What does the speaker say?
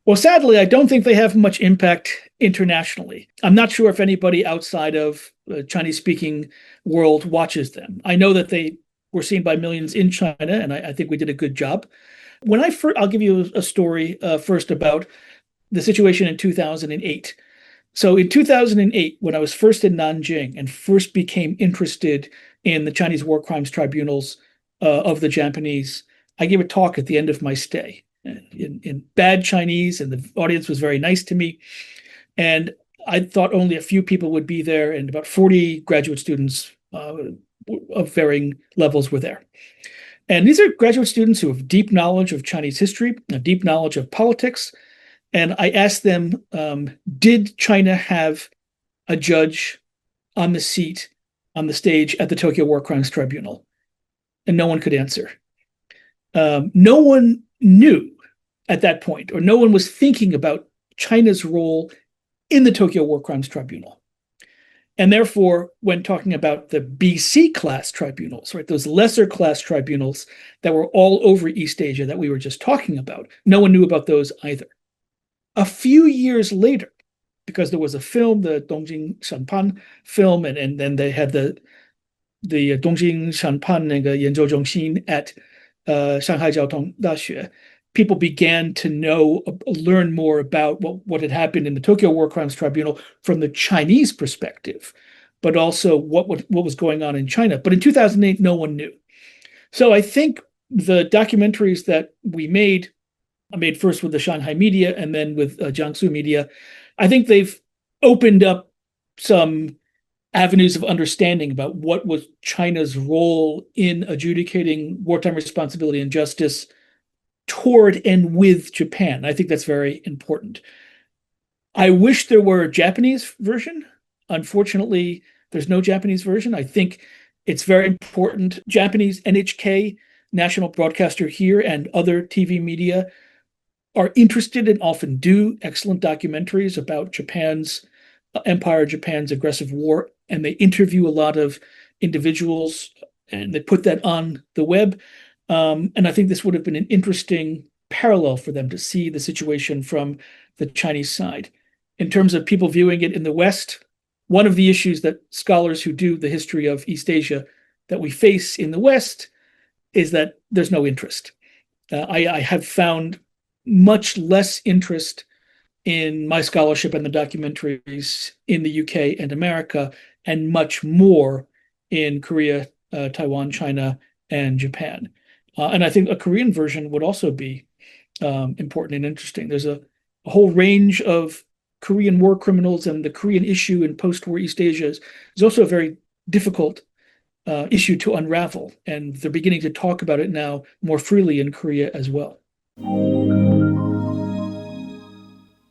Well, sadly, I don't think they have much impact internationally. I'm not sure if anybody outside of the Chinese-speaking world watches them. I know that they were seen by millions in China, and I think we did a good job. When I first, I'll give you a story first about the situation in 2008. So in 2008, when I was first in Nanjing and first became interested in the Chinese war crimes tribunals of the Japanese, I gave a talk at the end of my stay in bad Chinese, and the audience was very nice to me. And I thought only a few people would be there, and about 40 graduate students of varying levels were there. And these are graduate students who have deep knowledge of Chinese history, a deep knowledge of politics. And I asked them, did China have a judge on the seat, on the stage at the Tokyo War Crimes Tribunal? And no one could answer. No one knew at that point, or no one was thinking about China's role in the Tokyo War Crimes Tribunal. And therefore, when talking about the BC class tribunals, right, those lesser class tribunals that were all over East Asia that we were just talking about, no one knew about those either. A few years later, because there was a film, the Dongjing Shanpan film, and then they had the Dongjing Shanpan 那个研究中心 at Shanghai Jiaotong Daxue, people began to learn more about what had happened in the Tokyo War Crimes Tribunal from the Chinese perspective, but also what was going on in China. But in 2008, no one knew. So I think the documentaries that we made, I made first with the Shanghai media and then with Jiangsu media, I think they've opened up some avenues of understanding about what was China's role in adjudicating wartime responsibility and justice toward and with Japan. I think that's very important. I wish there were a Japanese version. Unfortunately, there's no Japanese version. I think it's very important. Japanese NHK, national broadcaster here, and other TV media are interested and often do excellent documentaries about Japan's empire, Japan's aggressive war, and they interview a lot of individuals and they put that on the web. And I think this would have been an interesting parallel for them to see the situation from the Chinese side. In terms of people viewing it in the West, one of the issues that scholars who do the history of East Asia that we face in the West is that there's no interest. I have found much less interest in my scholarship and the documentaries in the UK and America, and much more in Korea, Taiwan, China, and Japan. And I think a Korean version would also be important and interesting. There's a whole range of Korean war criminals, and the Korean issue in post-war East Asia is also a very difficult issue to unravel. And they're beginning to talk about it now more freely in Korea as well.